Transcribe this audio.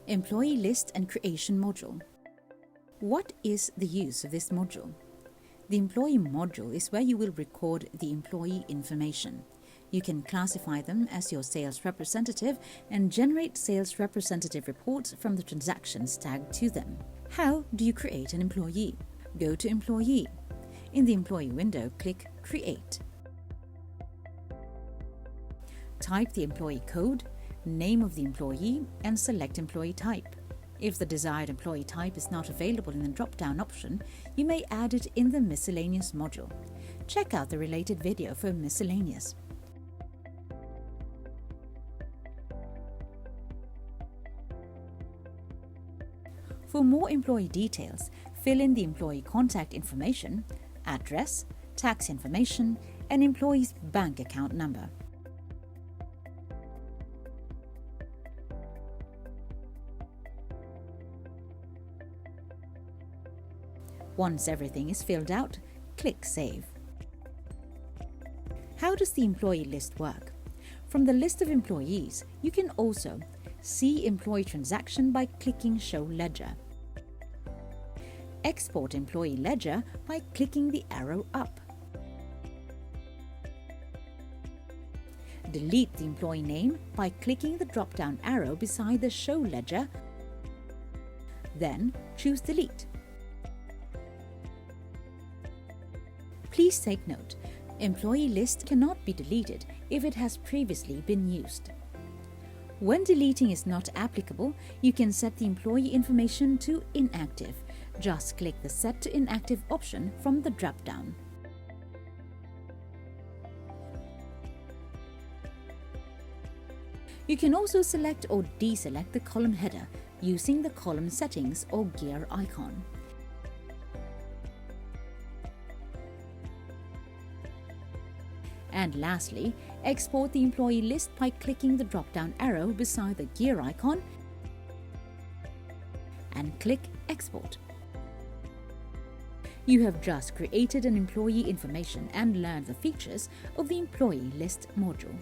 Employee List and Creation module. What is the use of this module? The employee module is where you will record the employee information. You can classify them as your sales representative and generate sales representative reports from the transactions tagged to them. How do you create an employee? Go to Employee. In the Employee window, click Create. Type the employee code, name of the employee, and select employee type. If the desired employee type is not available in the drop-down option, you may add it in the Miscellaneous module. Check out the related video for Miscellaneous. For more employee details, fill in the employee contact information, address, tax information, and employee's bank account number. Once everything is filled out, click Save. How does the employee list work? From the list of employees, you can also see employee transaction by clicking Show Ledger. Export employee ledger by clicking the arrow up. Delete the employee name by clicking the drop-down arrow beside the Show Ledger. Then choose Delete. Please take note, employee list cannot be deleted if it has previously been used. When deleting is not applicable, you can set the employee information to inactive. Just click the Set to Inactive option from the drop-down. You can also select or deselect the column header using the column settings or gear icon. And lastly, export the employee list by clicking the drop-down arrow beside the gear icon and click Export. You have just created an employee information and learned the features of the employee list module.